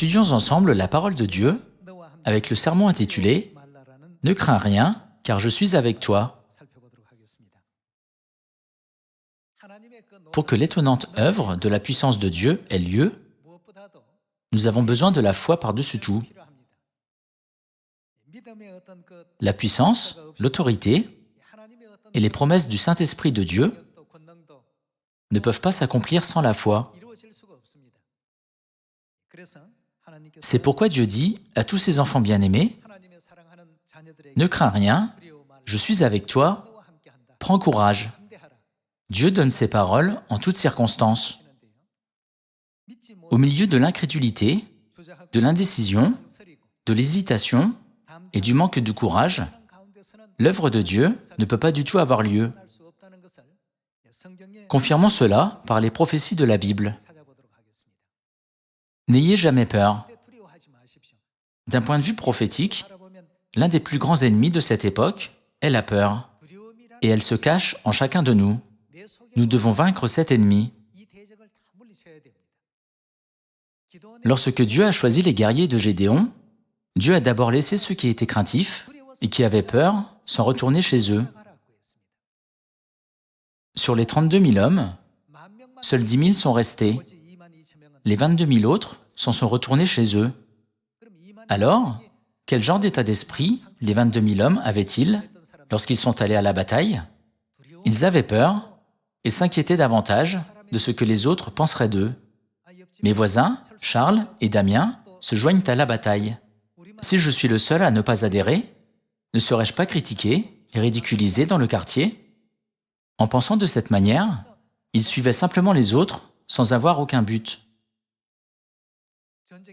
Étudions ensemble la parole de Dieu avec le sermon intitulé « Ne crains rien, car je suis avec toi ». Pour que l'étonnante œuvre de la puissance de Dieu ait lieu, nous avons besoin de la foi par-dessus tout. La puissance, l'autorité et les promesses du Saint-Esprit de Dieu ne peuvent pas s'accomplir sans la foi. C'est pourquoi Dieu dit à tous ses enfants bien-aimés, « Ne crains rien, je suis avec toi, prends courage ». Dieu donne ses paroles en toutes circonstances. Au milieu de l'incrédulité, de l'indécision, de l'hésitation et du manque de courage, l'œuvre de Dieu ne peut pas du tout avoir lieu. Confirmons cela par les prophéties de la Bible. N'ayez jamais peur. D'un point de vue prophétique, l'un des plus grands ennemis de cette époque est la peur, et elle se cache en chacun de nous. Nous devons vaincre cet ennemi. Lorsque Dieu a choisi les guerriers de Gédéon, Dieu a d'abord laissé ceux qui étaient craintifs et qui avaient peur s'en retourner chez eux. Sur les 32 000 hommes, seuls 10 000 sont restés. Les 22 000 autres s'en sont retournés chez eux. Alors, quel genre d'état d'esprit les 22 000 hommes avaient-ils lorsqu'ils sont allés à la bataille? Ils avaient peur et s'inquiétaient davantage de ce que les autres penseraient d'eux. Mes voisins, Charles et Damien, se joignent à la bataille. Si je suis le seul à ne pas adhérer, ne serais-je pas critiqué et ridiculisé dans le quartier? En pensant de cette manière, ils suivaient simplement les autres sans avoir aucun but.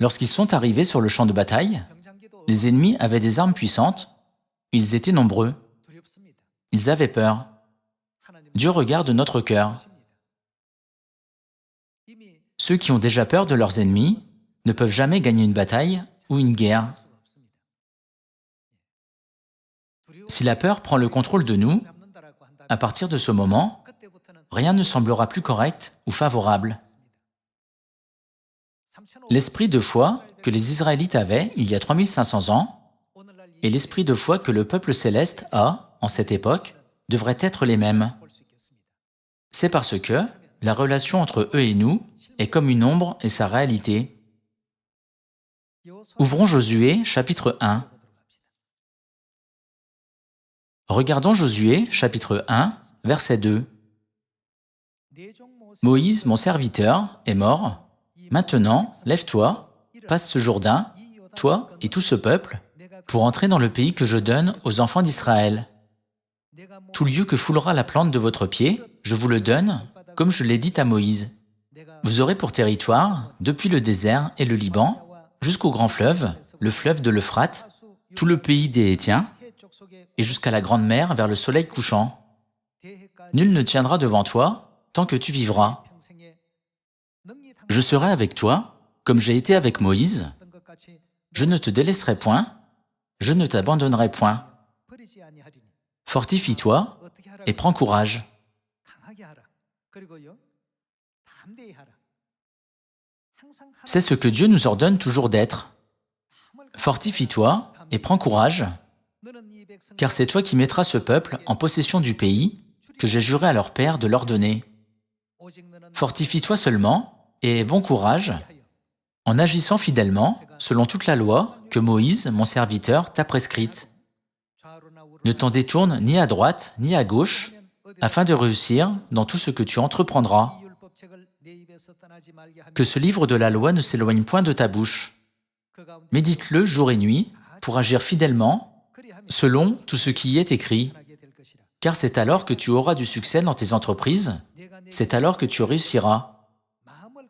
Lorsqu'ils sont arrivés sur le champ de bataille, les ennemis avaient des armes puissantes, ils étaient nombreux. Ils avaient peur. Dieu regarde notre cœur. Ceux qui ont déjà peur de leurs ennemis ne peuvent jamais gagner une bataille ou une guerre. Si la peur prend le contrôle de nous, à partir de ce moment, rien ne semblera plus correct ou favorable. L'esprit de foi que les Israélites avaient il y a 3500 ans et l'esprit de foi que le peuple céleste a, en cette époque, devraient être les mêmes. C'est parce que la relation entre eux et nous est comme une ombre et sa réalité. Ouvrons Josué, chapitre 1. Regardons Josué, chapitre 1, verset 2. « Moïse, mon serviteur, est mort. Maintenant, lève-toi, passe ce Jourdain, toi et tout ce peuple, pour entrer dans le pays que je donne aux enfants d'Israël. Tout lieu que foulera la plante de votre pied, je vous le donne, comme je l'ai dit à Moïse. Vous aurez pour territoire, depuis le désert et le Liban, jusqu'au grand fleuve, le fleuve de l'Euphrate, tout le pays des Hétiens, et jusqu'à la grande mer vers le soleil couchant. Nul ne tiendra devant toi tant que tu vivras. Je serai avec toi, comme j'ai été avec Moïse. Je ne te délaisserai point, je ne t'abandonnerai point. Fortifie-toi et prends courage. » C'est ce que Dieu nous ordonne toujours d'être. Fortifie-toi et prends courage, car c'est toi qui mettras ce peuple en possession du pays que j'ai juré à leur père de leur donner. Fortifie-toi seulement et aie bon courage en agissant fidèlement selon toute la loi que Moïse, mon serviteur, t'a prescrite. Ne t'en détourne ni à droite ni à gauche, afin de réussir dans tout ce que tu entreprendras. Que ce livre de la loi ne s'éloigne point de ta bouche. Médite-le jour et nuit pour agir fidèlement selon tout ce qui y est écrit. Car c'est alors que tu auras du succès dans tes entreprises, c'est alors que tu réussiras.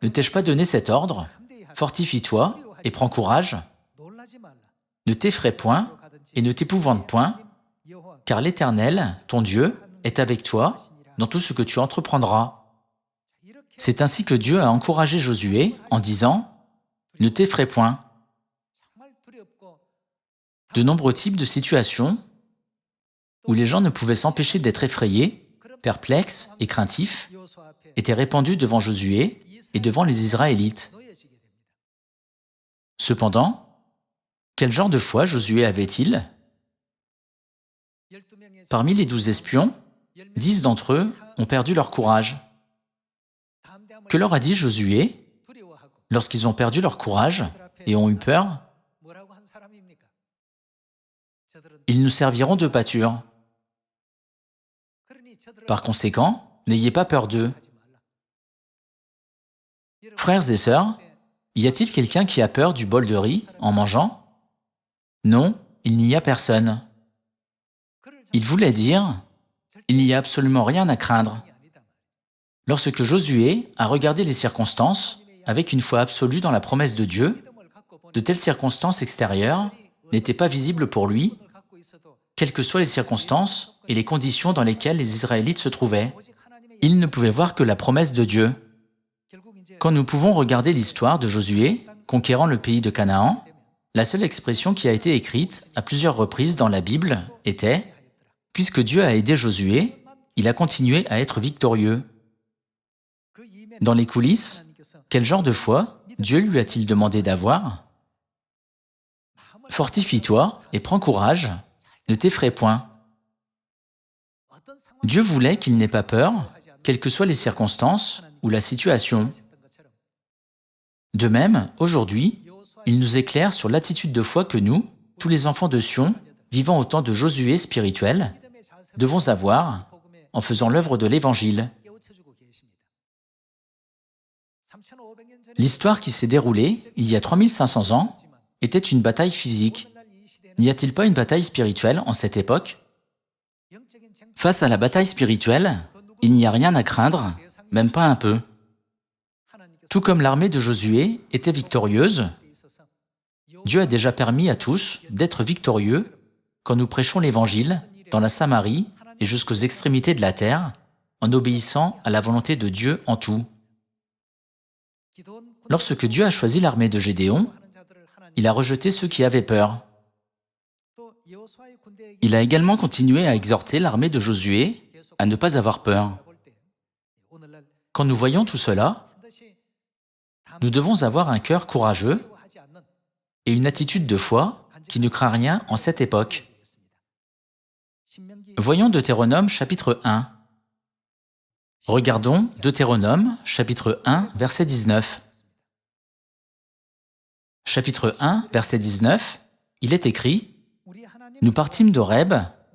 Ne t'ai-je pas donné cet ordre? Fortifie-toi et prends courage. Ne t'effraie point et ne t'épouvante point, car l'Éternel, ton Dieu, est avec toi dans tout ce que tu entreprendras. C'est ainsi que Dieu a encouragé Josué en disant « Ne t'effraie point ». De nombreux types de situations où les gens ne pouvaient s'empêcher d'être effrayés, perplexes et craintifs étaient répandus devant Josué et devant les Israélites. Cependant, quel genre de foi Josué avait-il? Parmi les 12 espions, 10 d'entre eux ont perdu leur courage. Que leur a dit Josué lorsqu'ils ont perdu leur courage et ont eu peur? Ils nous serviront de pâture. Par conséquent, n'ayez pas peur d'eux. Frères et sœurs, y a-t-il quelqu'un qui a peur du bol de riz en mangeant? Non, il n'y a personne. Il voulait dire, il n'y a absolument rien à craindre. Lorsque Josué a regardé les circonstances, avec une foi absolue dans la promesse de Dieu, de telles circonstances extérieures n'étaient pas visibles pour lui, quelles que soient les circonstances et les conditions dans lesquelles les Israélites se trouvaient. Il ne pouvait voir que la promesse de Dieu. Quand nous pouvons regarder l'histoire de Josué conquérant le pays de Canaan, la seule expression qui a été écrite à plusieurs reprises dans la Bible était « Puisque Dieu a aidé Josué, il a continué à être victorieux ». Dans les coulisses, quel genre de foi Dieu lui a-t-il demandé d'avoir? Fortifie-toi et prends courage, ne t'effraie point. Dieu voulait qu'il n'ait pas peur, quelles que soient les circonstances ou la situation. De même, aujourd'hui, il nous éclaire sur l'attitude de foi que nous, tous les enfants de Sion, vivant au temps de Josué spirituel, devons avoir en faisant l'œuvre de l'Évangile. L'histoire qui s'est déroulée il y a 3500 ans était une bataille physique. N'y a-t-il pas une bataille spirituelle en cette époque? Face à la bataille spirituelle, il n'y a rien à craindre, même pas un peu. Tout comme l'armée de Josué était victorieuse, Dieu a déjà permis à tous d'être victorieux quand nous prêchons l'Évangile dans la Samarie et jusqu'aux extrémités de la terre, en obéissant à la volonté de Dieu en tout. Lorsque Dieu a choisi l'armée de Gédéon, il a rejeté ceux qui avaient peur. Il a également continué à exhorter l'armée de Josué à ne pas avoir peur. Quand nous voyons tout cela, nous devons avoir un cœur courageux et une attitude de foi qui ne craint rien en cette époque. Voyons Deutéronome chapitre 1. Regardons Deutéronome chapitre 1, verset 19. Chapitre 1, verset 19, il est écrit « Nous partîmes d'Horeb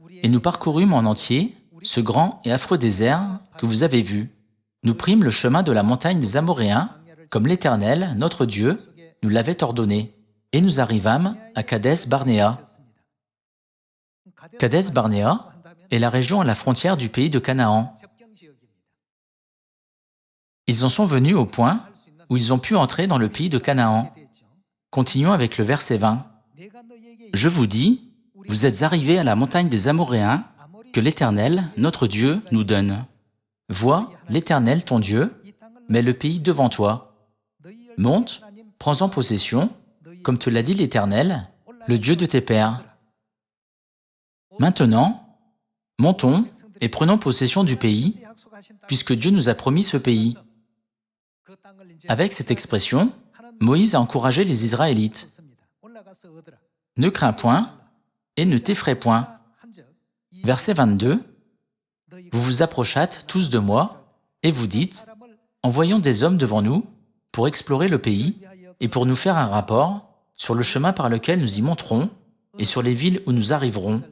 et nous parcourûmes en entier ce grand et affreux désert que vous avez vu. Nous prîmes le chemin de la montagne des Amoréens, comme l'Éternel, notre Dieu, nous l'avait ordonné, et nous arrivâmes à Kadès Barnéa. » Kadès Barnéa est la région à la frontière du pays de Canaan. Ils en sont venus au point où ils ont pu entrer dans le pays de Canaan. Continuons avec le verset 20. « Je vous dis, vous êtes arrivés à la montagne des Amoréens, que l'Éternel, notre Dieu, nous donne. Vois, l'Éternel, ton Dieu, met le pays devant toi. Monte, prends-en possession, comme te l'a dit l'Éternel, le Dieu de tes pères. Maintenant, montons et prenons possession du pays, puisque Dieu nous a promis ce pays. » Avec cette expression, Moïse a encouragé les Israélites. « Ne crains point et ne t'effraie point. » Verset 22. « Vous vous approchâtes tous de moi et vous dites, envoyons des hommes devant nous pour explorer le pays et pour nous faire un rapport sur le chemin par lequel nous y monterons et sur les villes où nous arriverons.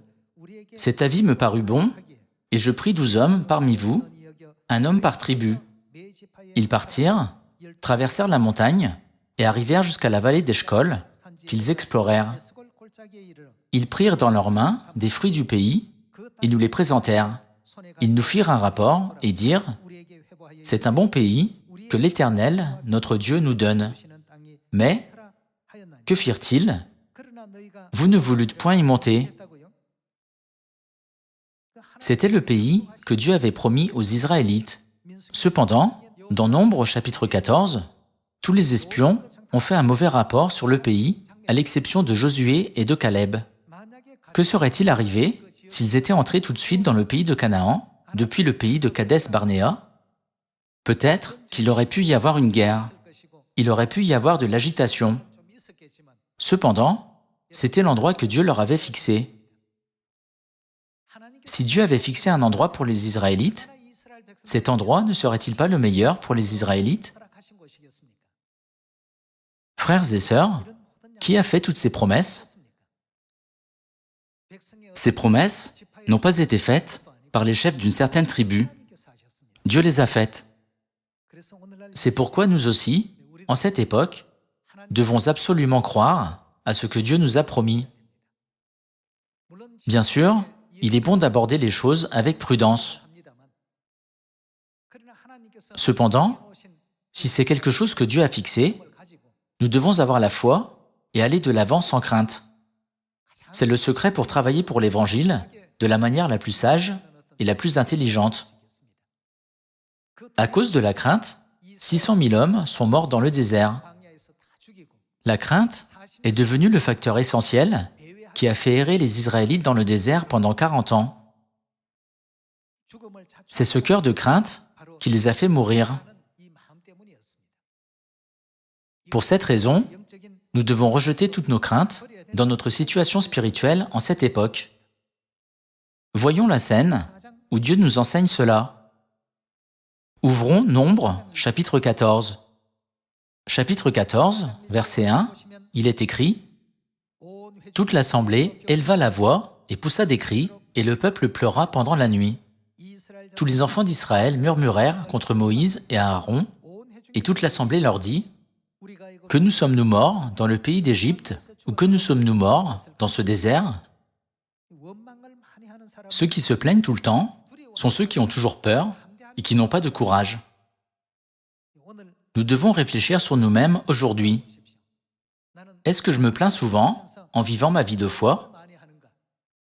Cet avis me parut bon et je pris 12 hommes parmi vous, un homme par tribu. Ils partirent, traversèrent la montagne et arrivèrent jusqu'à la vallée d'Eshcol, qu'ils explorèrent. Ils prirent dans leurs mains des fruits du pays et nous les présentèrent. Ils nous firent un rapport et dirent « C'est un bon pays que l'Éternel, notre Dieu, nous donne. » Mais, que firent-ils? Vous ne voulûtes point y monter. C'était le pays que Dieu avait promis aux Israélites. Cependant, dans Nombre chapitre 14, tous les espions ont fait un mauvais rapport sur le pays, à l'exception de Josué et de Caleb. Que serait-il arrivé s'ils étaient entrés tout de suite dans le pays de Canaan, depuis le pays de Kadès Barnéa? Peut-être qu'il aurait pu y avoir une guerre. Il aurait pu y avoir de l'agitation. Cependant, c'était l'endroit que Dieu leur avait fixé. Si Dieu avait fixé un endroit pour les Israélites, cet endroit ne serait-il pas le meilleur pour les Israélites? Frères et sœurs, qui a fait toutes ces promesses? Ces promesses n'ont pas été faites par les chefs d'une certaine tribu. Dieu les a faites. C'est pourquoi nous aussi, en cette époque, devons absolument croire à ce que Dieu nous a promis. Bien sûr, il est bon d'aborder les choses avec prudence. Cependant, si c'est quelque chose que Dieu a fixé, nous devons avoir la foi et aller de l'avant sans crainte. C'est le secret pour travailler pour l'Évangile de la manière la plus sage et la plus intelligente. À cause de la crainte, 600 000 hommes sont morts dans le désert. La crainte est devenue le facteur essentiel qui a fait errer les Israélites dans le désert pendant 40 ans. C'est ce cœur de crainte qui les a fait mourir. Pour cette raison, nous devons rejeter toutes nos craintes dans notre situation spirituelle en cette époque. Voyons la scène où Dieu nous enseigne cela. Ouvrons Nombre, chapitre 14. Chapitre 14, verset 1, il est écrit « Toute l'assemblée éleva la voix et poussa des cris, et le peuple pleura pendant la nuit. Tous les enfants d'Israël murmurèrent contre Moïse et Aaron, et toute l'assemblée leur dit « Que nous sommes-nous morts dans le pays d'Égypte, ou que nous sommes-nous morts dans ce désert ?» Ceux qui se plaignent tout le temps sont ceux qui ont toujours peur et qui n'ont pas de courage. Nous devons réfléchir sur nous-mêmes aujourd'hui. Est-ce que je me plains souvent en vivant ma vie de foi?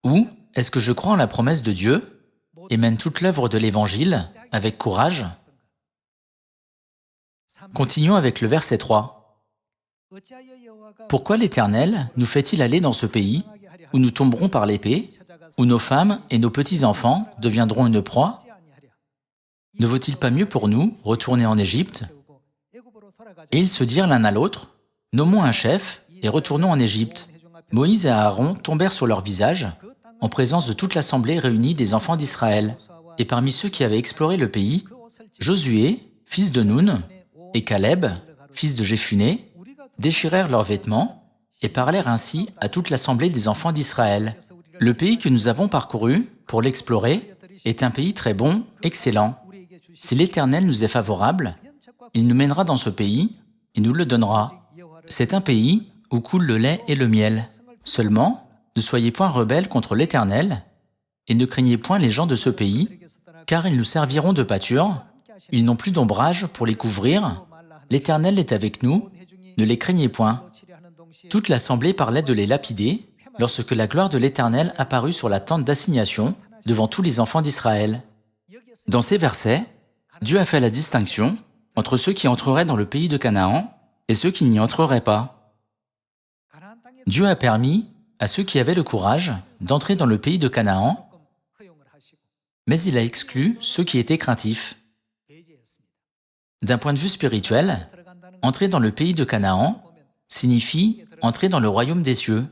Ou est-ce que je crois en la promesse de Dieu et mène toute l'œuvre de l'Évangile avec courage? Continuons avec le verset 3. Pourquoi l'Éternel nous fait-il aller dans ce pays où nous tomberons par l'épée, où nos femmes et nos petits-enfants deviendront une proie? Ne vaut-il pas mieux pour nous retourner en Égypte? Et ils se dirent l'un à l'autre, nommons un chef et retournons en Égypte. Moïse et Aaron tombèrent sur leur visage, en présence de toute l'assemblée réunie des enfants d'Israël. Et parmi ceux qui avaient exploré le pays, Josué, fils de Nun, et Caleb, fils de Jéphuné, déchirèrent leurs vêtements et parlèrent ainsi à toute l'assemblée des enfants d'Israël. Le pays que nous avons parcouru, pour l'explorer, est un pays très bon, excellent. Si l'Éternel nous est favorable, il nous mènera dans ce pays et nous le donnera. C'est un pays où coule le lait et le miel. Seulement, ne soyez point rebelles contre l'Éternel et ne craignez point les gens de ce pays, car ils nous serviront de pâture. Ils n'ont plus d'ombrage pour les couvrir. L'Éternel est avec nous, ne les craignez point. Toute l'assemblée parlait de les lapider lorsque la gloire de l'Éternel apparut sur la tente d'assignation devant tous les enfants d'Israël. Dans ces versets, Dieu a fait la distinction entre ceux qui entreraient dans le pays de Canaan et ceux qui n'y entreraient pas. Dieu a permis à ceux qui avaient le courage d'entrer dans le pays de Canaan, mais il a exclu ceux qui étaient craintifs. D'un point de vue spirituel, entrer dans le pays de Canaan signifie entrer dans le royaume des cieux.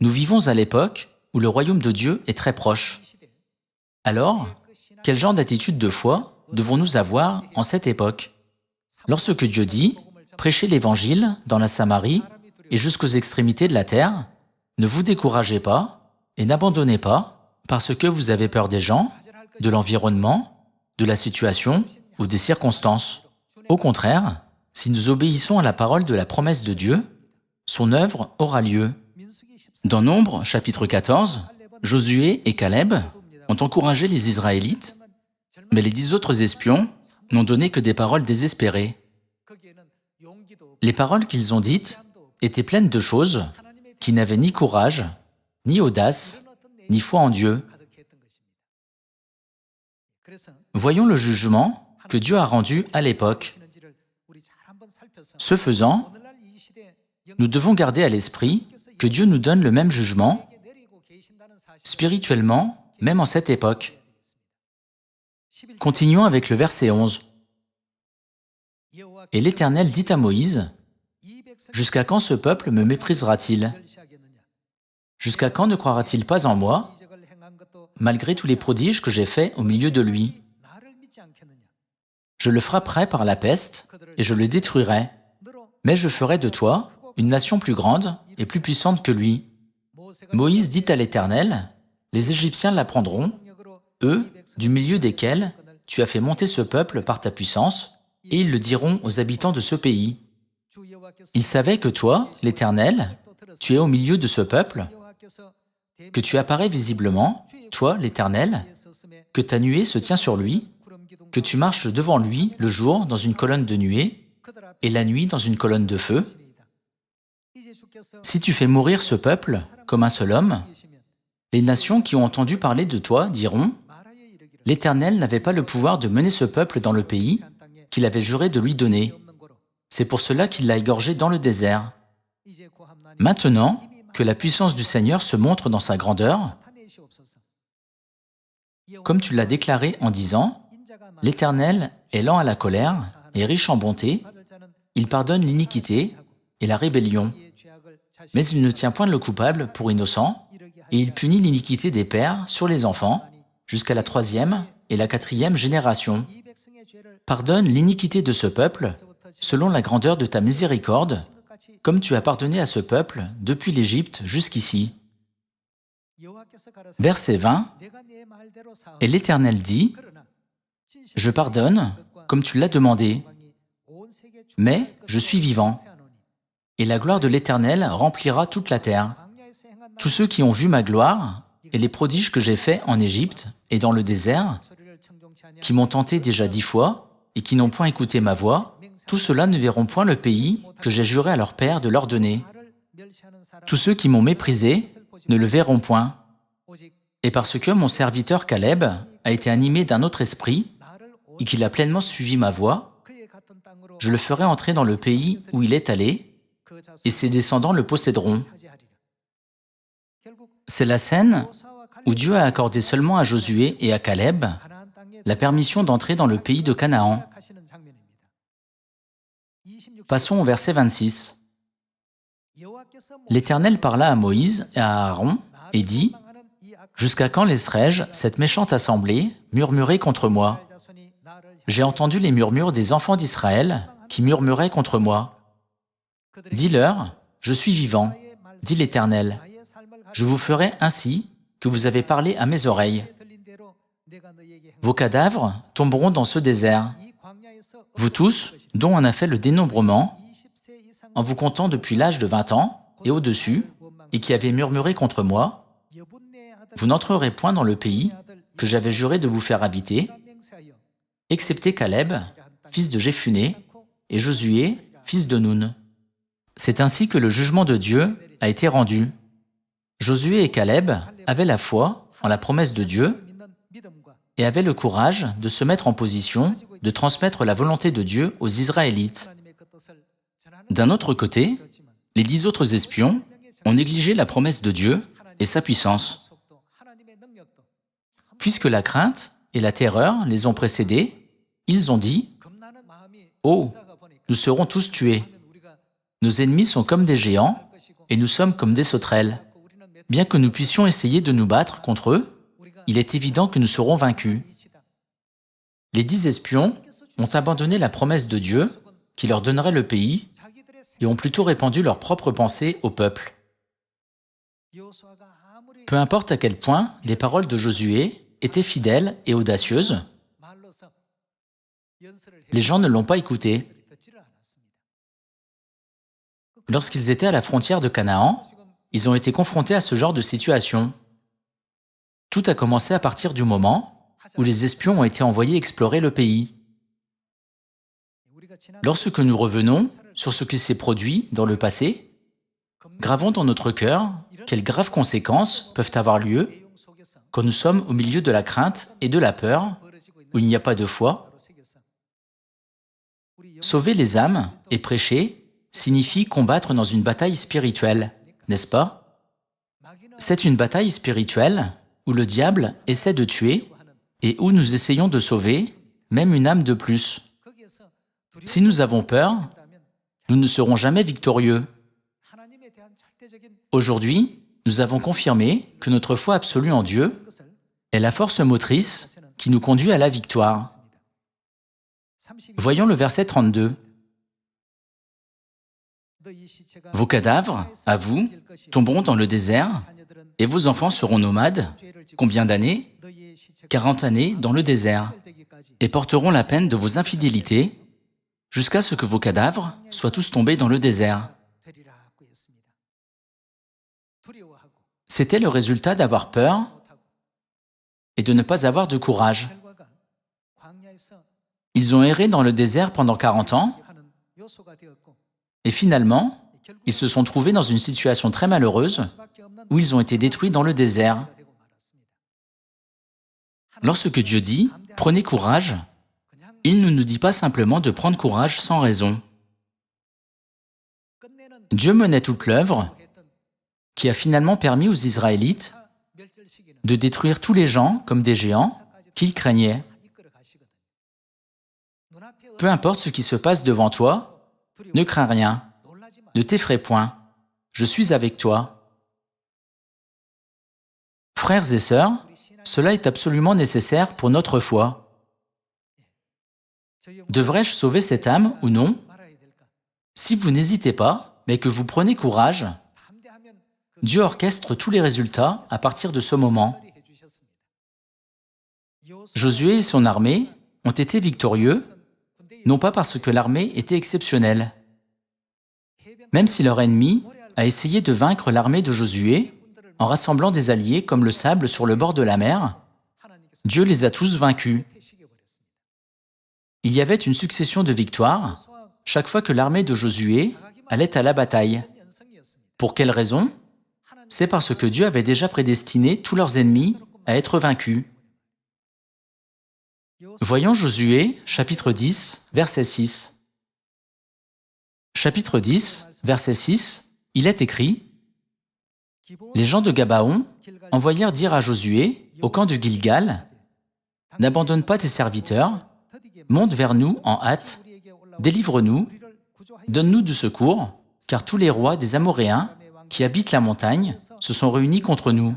Nous vivons à l'époque où le royaume de Dieu est très proche. Alors, quel genre d'attitude de foi devons-nous avoir en cette époque? Lorsque Dieu dit « Prêchez l'Évangile dans la Samarie et jusqu'aux extrémités de la terre, ne vous découragez pas et n'abandonnez pas parce que vous avez peur des gens, de l'environnement, de la situation ou des circonstances. Au contraire, si nous obéissons à la parole de la promesse de Dieu, son œuvre aura lieu. » Dans Nombre, chapitre 14, Josué et Caleb ont encouragé les Israélites, mais les 10 autres espions n'ont donné que des paroles désespérées. Les paroles qu'ils ont dites étaient pleines de choses qui n'avaient ni courage, ni audace, ni foi en Dieu. Voyons le jugement que Dieu a rendu à l'époque. Ce faisant, nous devons garder à l'esprit que Dieu nous donne le même jugement, spirituellement, même en cette époque. Continuons avec le verset 11. Et l'Éternel dit à Moïse, Jusqu'à quand ce peuple me méprisera-t-il? Jusqu'à quand ne croira-t-il pas en moi, malgré tous les prodiges que j'ai faits au milieu de lui? Je le frapperai par la peste et je le détruirai. Mais je ferai de toi une nation plus grande et plus puissante que lui. Moïse dit à l'Éternel, les Égyptiens l'apprendront, eux, du milieu desquels tu as fait monter ce peuple par ta puissance, et ils le diront aux habitants de ce pays. Ils savaient que toi, l'Éternel, tu es au milieu de ce peuple, que tu apparais visiblement, toi, l'Éternel, que ta nuée se tient sur lui, que tu marches devant lui le jour dans une colonne de nuée, et la nuit dans une colonne de feu. Si tu fais mourir ce peuple comme un seul homme, les nations qui ont entendu parler de toi diront, « L'Éternel n'avait pas le pouvoir de mener ce peuple dans le pays qu'il avait juré de lui donner. C'est pour cela qu'il l'a égorgé dans le désert. » Maintenant que la puissance du Seigneur se montre dans sa grandeur, comme tu l'as déclaré en disant, « L'Éternel est lent à la colère et riche en bonté, il pardonne l'iniquité et la rébellion, mais il ne tient point le coupable pour innocent, et il punit l'iniquité des pères sur les enfants, jusqu'à la 3e et la 4e génération. Pardonne l'iniquité de ce peuple, selon la grandeur de ta miséricorde, comme tu as pardonné à ce peuple depuis l'Égypte jusqu'ici. » Verset 20. Et l'Éternel dit, « Je pardonne, comme tu l'as demandé, mais je suis vivant, et la gloire de l'Éternel remplira toute la terre. Tous ceux qui ont vu ma gloire et les prodiges que j'ai faits en Égypte et dans le désert, qui m'ont tenté déjà 10 fois et qui n'ont point écouté ma voix, tous ceux-là ne verront point le pays que j'ai juré à leur père de leur donner. Tous ceux qui m'ont méprisé ne le verront point. Et parce que mon serviteur Caleb a été animé d'un autre esprit et qu'il a pleinement suivi ma voix, je le ferai entrer dans le pays où il est allé, et ses descendants le posséderont. » C'est la scène où Dieu a accordé seulement à Josué et à Caleb la permission d'entrer dans le pays de Canaan. Passons au verset 26. L'Éternel parla à Moïse et à Aaron et dit, « Jusqu'à quand laisserai-je cette méchante assemblée murmurer contre moi? J'ai entendu les murmures des enfants d'Israël qui murmuraient contre moi. Dis-leur, je suis vivant, dit l'Éternel. Je vous ferai ainsi que vous avez parlé à mes oreilles. Vos cadavres tomberont dans ce désert. Vous tous, dont on a fait le dénombrement, en vous comptant depuis l'âge de 20 ans et au-dessus, et qui avez murmuré contre moi, vous n'entrerez point dans le pays que j'avais juré de vous faire habiter, excepté Caleb, fils de Jephuné, et Josué, fils de Nun. C'est ainsi que le jugement de Dieu a été rendu. Josué et Caleb avaient la foi en la promesse de Dieu et avaient le courage de se mettre en position de transmettre la volonté de Dieu aux Israélites. D'un autre côté, les 10 autres espions ont négligé la promesse de Dieu et sa puissance. Puisque la crainte et la terreur les ont précédés, ils ont dit « Oh, nous serons tous tués. Nos ennemis sont comme des géants et nous sommes comme des sauterelles. Bien que nous puissions essayer de nous battre contre eux, il est évident que nous serons vaincus. » Les 10 espions ont abandonné la promesse de Dieu qui leur donnerait le pays et ont plutôt répandu leurs propres pensées au peuple. Peu importe à quel point les paroles de Josué étaient fidèles et audacieuses, les gens ne l'ont pas écouté. Lorsqu'ils étaient à la frontière de Canaan, ils ont été confrontés à ce genre de situation. Tout a commencé à partir du moment où les espions ont été envoyés explorer le pays. Lorsque nous revenons sur ce qui s'est produit dans le passé, gravons dans notre cœur quelles graves conséquences peuvent avoir lieu quand nous sommes au milieu de la crainte et de la peur, où il n'y a pas de foi. Sauver les âmes et prêcher signifie combattre dans une bataille spirituelle, n'est-ce pas? C'est une bataille spirituelle où le diable essaie de tuer et où nous essayons de sauver même une âme de plus. Si nous avons peur, nous ne serons jamais victorieux. Aujourd'hui, nous avons confirmé que notre foi absolue en Dieu est la force motrice qui nous conduit à la victoire. Voyons le verset 32. Vos cadavres, à vous, tomberont dans le désert, et vos enfants seront nomades. Combien d'années? 40 années dans le désert, et porteront la peine de vos infidélités, jusqu'à ce que vos cadavres soient tous tombés dans le désert. C'était le résultat d'avoir peur et de ne pas avoir de courage. Ils ont erré dans le désert pendant 40 ans, et finalement, ils se sont trouvés dans une situation très malheureuse où ils ont été détruits dans le désert. Lorsque Dieu dit « Prenez courage », il ne nous dit pas simplement de prendre courage sans raison. Dieu menait toute l'œuvre qui a finalement permis aux Israélites de détruire tous les gens comme des géants qu'ils craignaient. Peu importe ce qui se passe devant toi, ne crains rien, ne t'effraie point, je suis avec toi. Frères et sœurs, cela est absolument nécessaire pour notre foi. Devrais-je sauver cette âme ou non? Si vous n'hésitez pas, mais que vous prenez courage, Dieu orchestre tous les résultats à partir de ce moment. Josué et son armée ont été victorieux, non pas parce que l'armée était exceptionnelle. Même si leur ennemi a essayé de vaincre l'armée de Josué en rassemblant des alliés comme le sable sur le bord de la mer, Dieu les a tous vaincus. Il y avait une succession de victoires chaque fois que l'armée de Josué allait à la bataille. Pour quelle raison? C'est parce que Dieu avait déjà prédestiné tous leurs ennemis à être vaincus. Voyons Josué, chapitre 10, verset 6. Chapitre 10, verset 6, il est écrit « Les gens de Gabaon envoyèrent dire à Josué, au camp de Gilgal, « N'abandonne pas tes serviteurs, monte vers nous en hâte, délivre-nous, donne-nous du secours, car tous les rois des Amoréens qui habitent la montagne se sont réunis contre nous. »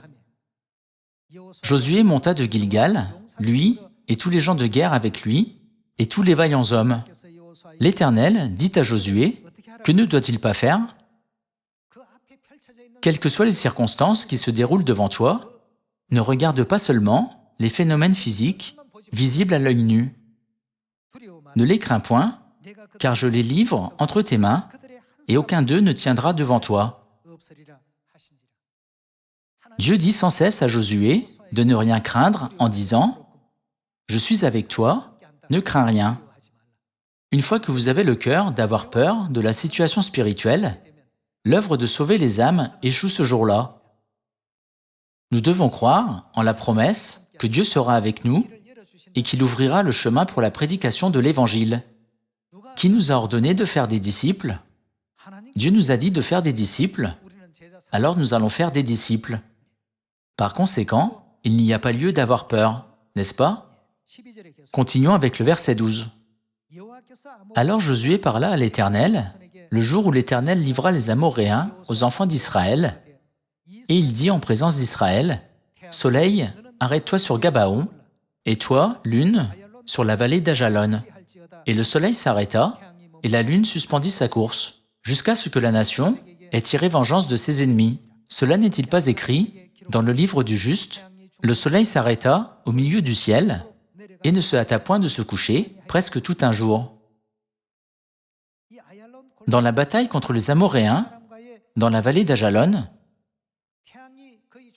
Josué monta de Gilgal, lui et tous les gens de guerre avec lui, et tous les vaillants hommes. L'Éternel dit à Josué, que ne doit-il pas faire? Quelles que soient les circonstances qui se déroulent devant toi, ne regarde pas seulement les phénomènes physiques visibles à l'œil nu. Ne les crains point, car je les livre entre tes mains, et aucun d'eux ne tiendra devant toi. Dieu dit sans cesse à Josué de ne rien craindre en disant « Je suis avec toi, ne crains rien ». Une fois que vous avez le cœur d'avoir peur de la situation spirituelle, l'œuvre de sauver les âmes échoue ce jour-là. Nous devons croire en la promesse que Dieu sera avec nous et qu'il ouvrira le chemin pour la prédication de l'Évangile. Qui nous a ordonné de faire des disciples? Dieu nous a dit de faire des disciples, alors nous allons faire des disciples. Par conséquent, il n'y a pas lieu d'avoir peur, n'est-ce pas? Continuons avec le verset 12. Alors Josué parla à l'Éternel, le jour où l'Éternel livra les Amoréens aux enfants d'Israël, et il dit en présence d'Israël, « Soleil, arrête-toi sur Gabaon, et toi, lune, sur la vallée d'Ajalon. » Et le soleil s'arrêta, et la lune suspendit sa course, jusqu'à ce que la nation ait tiré vengeance de ses ennemis. Cela n'est-il pas écrit dans le livre du juste? Le soleil s'arrêta au milieu du ciel, et ne se hâta point de se coucher presque tout un jour. Dans la bataille contre les Amoréens, dans la vallée d'Ajalon,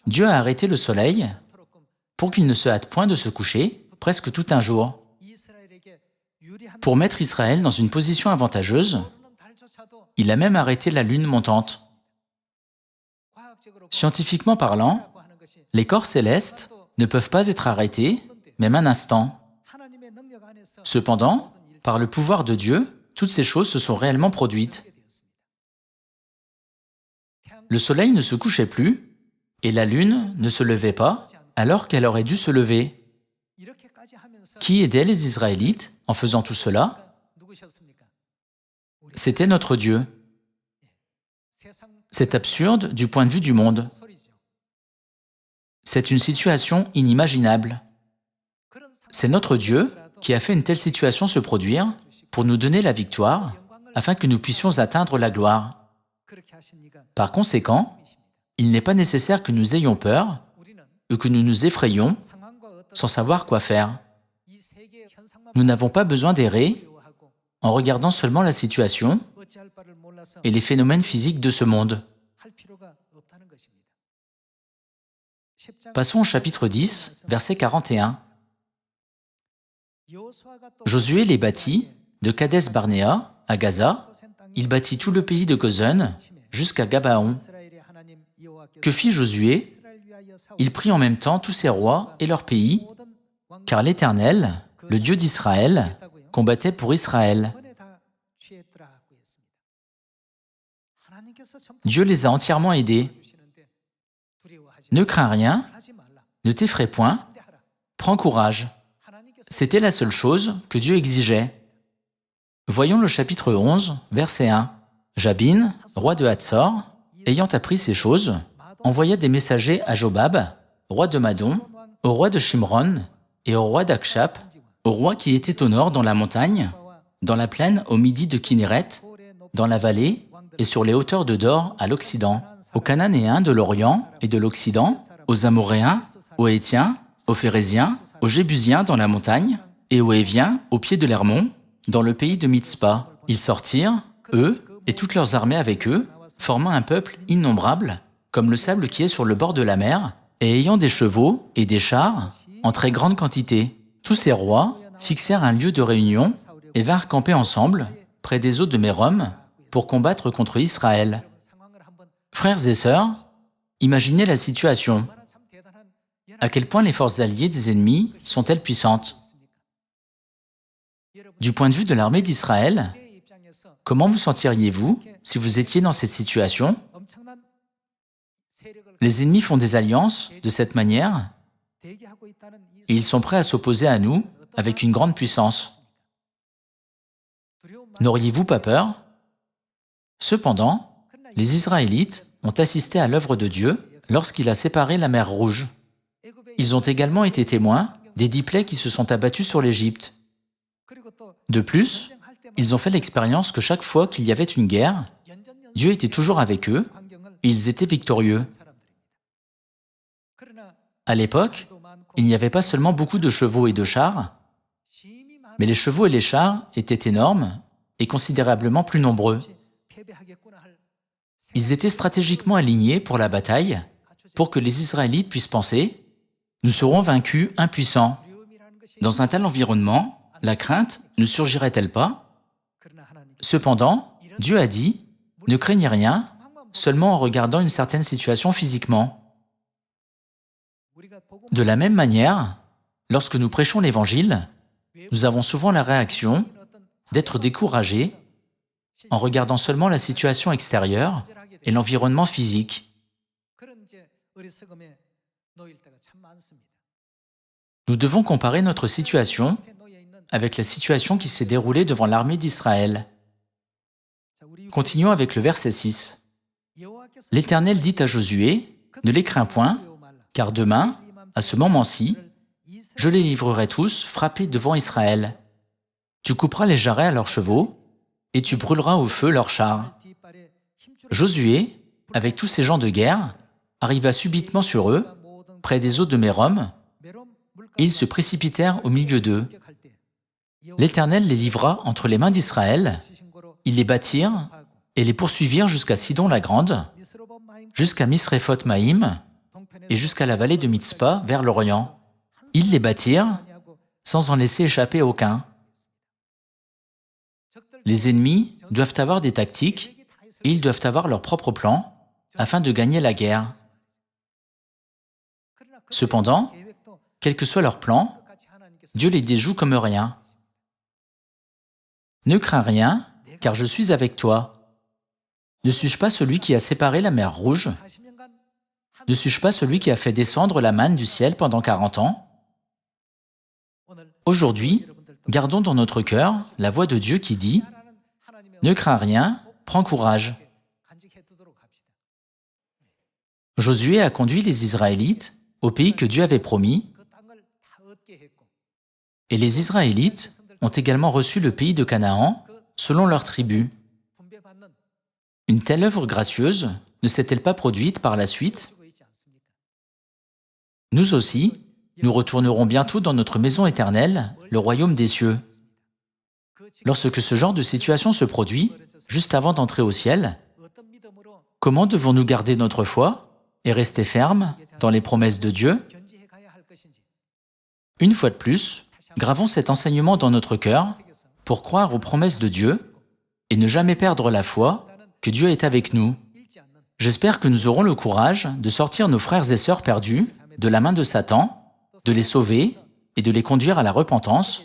Dieu a arrêté le soleil pour qu'il ne se hâte point de se coucher presque tout un jour. Pour mettre Israël dans une position avantageuse, il a même arrêté la lune montante. Scientifiquement parlant, les corps célestes ne peuvent pas être arrêtés, même un instant. Cependant, par le pouvoir de Dieu, toutes ces choses se sont réellement produites. Le soleil ne se couchait plus, et la lune ne se levait pas, alors qu'elle aurait dû se lever. Qui aidait les Israélites en faisant tout cela? C'était notre Dieu. C'est absurde du point de vue du monde. C'est une situation inimaginable. C'est notre Dieu qui a fait une telle situation se produire pour nous donner la victoire afin que nous puissions atteindre la gloire. Par conséquent, il n'est pas nécessaire que nous ayons peur ou que nous nous effrayions sans savoir quoi faire. Nous n'avons pas besoin d'errer en regardant seulement la situation et les phénomènes physiques de ce monde. Passons au chapitre 10, verset 41. Josué les bâtit de Kadès Barnéa à Gaza. Il bâtit tout le pays de Gozan jusqu'à Gabaon. Que fit Josué? Il prit en même temps tous ses rois et leurs pays, car l'Éternel, le Dieu d'Israël, combattait pour Israël. Dieu les a entièrement aidés. Ne crains rien, ne t'effraie point, prends courage. C'était la seule chose que Dieu exigeait. Voyons le chapitre 11, verset 1. Jabin, roi de Hatzor, ayant appris ces choses, envoya des messagers à Jobab, roi de Madon, au roi de Shimron et au roi d'Akshap, au roi qui était au nord dans la montagne, dans la plaine au midi de Kinéret, dans la vallée et sur les hauteurs de Dor à l'Occident, aux Cananéens de l'Orient et de l'Occident, aux Amoréens, aux Hétiens, aux Phéréziens, aux Jébusiens dans la montagne et aux Héviens au pied de l'Hermon, dans le pays de Mitzpa. Ils sortirent, eux et toutes leurs armées avec eux, formant un peuple innombrable, comme le sable qui est sur le bord de la mer, et ayant des chevaux et des chars en très grande quantité. Tous ces rois fixèrent un lieu de réunion et vinrent camper ensemble, près des eaux de Mérom, pour combattre contre Israël. Frères et sœurs, imaginez la situation. À quel point les forces alliées des ennemis sont-elles puissantes? Du point de vue de l'armée d'Israël, comment vous sentiriez-vous si vous étiez dans cette situation? Les ennemis font des alliances de cette manière et ils sont prêts à s'opposer à nous avec une grande puissance. N'auriez-vous pas peur? Cependant, les Israélites ont assisté à l'œuvre de Dieu lorsqu'il a séparé la mer Rouge. Ils ont également été témoins des 10 plaies qui se sont abattues sur l'Égypte. De plus, ils ont fait l'expérience que chaque fois qu'il y avait une guerre, Dieu était toujours avec eux et ils étaient victorieux. À l'époque, il n'y avait pas seulement beaucoup de chevaux et de chars, mais les chevaux et les chars étaient énormes et considérablement plus nombreux. Ils étaient stratégiquement alignés pour la bataille, pour que les Israélites puissent penser « Nous serons vaincus, impuissants ». Dans un tel environnement, la crainte ne surgirait-elle pas? Cependant, Dieu a dit « Ne craignez rien, seulement en regardant une certaine situation physiquement ». De la même manière, lorsque nous prêchons l'Évangile, nous avons souvent la réaction d'être découragés en regardant seulement la situation extérieure et l'environnement physique. Nous devons comparer notre situation avec la situation qui s'est déroulée devant l'armée d'Israël. Continuons avec le verset 6. L'Éternel dit à Josué, « Ne les crains point, car demain, à ce moment-ci, je les livrerai tous frappés devant Israël. Tu couperas les jarrets à leurs chevaux, et tu brûleras au feu leurs chars. » Josué, avec tous ces gens de guerre, arriva subitement sur eux, près des eaux de Mérom, et ils se précipitèrent au milieu d'eux. L'Éternel les livra entre les mains d'Israël, ils les battirent et les poursuivirent jusqu'à Sidon la Grande, jusqu'à Misréphoth Maïm, et jusqu'à la vallée de Mitzpa vers l'Orient. Ils les battirent sans en laisser échapper aucun. Les ennemis doivent avoir des tactiques et ils doivent avoir leur propre plan afin de gagner la guerre. Cependant, quel que soit leur plan, Dieu les déjoue comme rien. Ne crains rien, car je suis avec toi. Ne suis-je pas celui qui a séparé la mer Rouge? Ne suis-je pas celui qui a fait descendre la manne du ciel pendant 40 ans? Aujourd'hui, gardons dans notre cœur la voix de Dieu qui dit « Ne crains rien, prends courage. Josué a conduit les Israélites au pays que Dieu avait promis, et les Israélites ont également reçu le pays de Canaan selon leurs tribus. Une telle œuvre gracieuse ne s'est-elle pas produite par la suite? Nous aussi, nous retournerons bientôt dans notre maison éternelle, le royaume des cieux. Lorsque ce genre de situation se produit, juste avant d'entrer au ciel, comment devons-nous garder notre foi et rester fermes dans les promesses de Dieu? Une fois de plus, gravons cet enseignement dans notre cœur pour croire aux promesses de Dieu et ne jamais perdre la foi que Dieu est avec nous. J'espère que nous aurons le courage de sortir nos frères et sœurs perdus de la main de Satan, de les sauver et de les conduire à la repentance,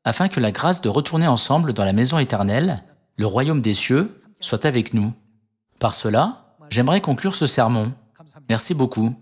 afin que la grâce de retourner ensemble dans la maison éternelle, le royaume des cieux, soit avec nous. Par cela, j'aimerais conclure ce sermon. Merci beaucoup.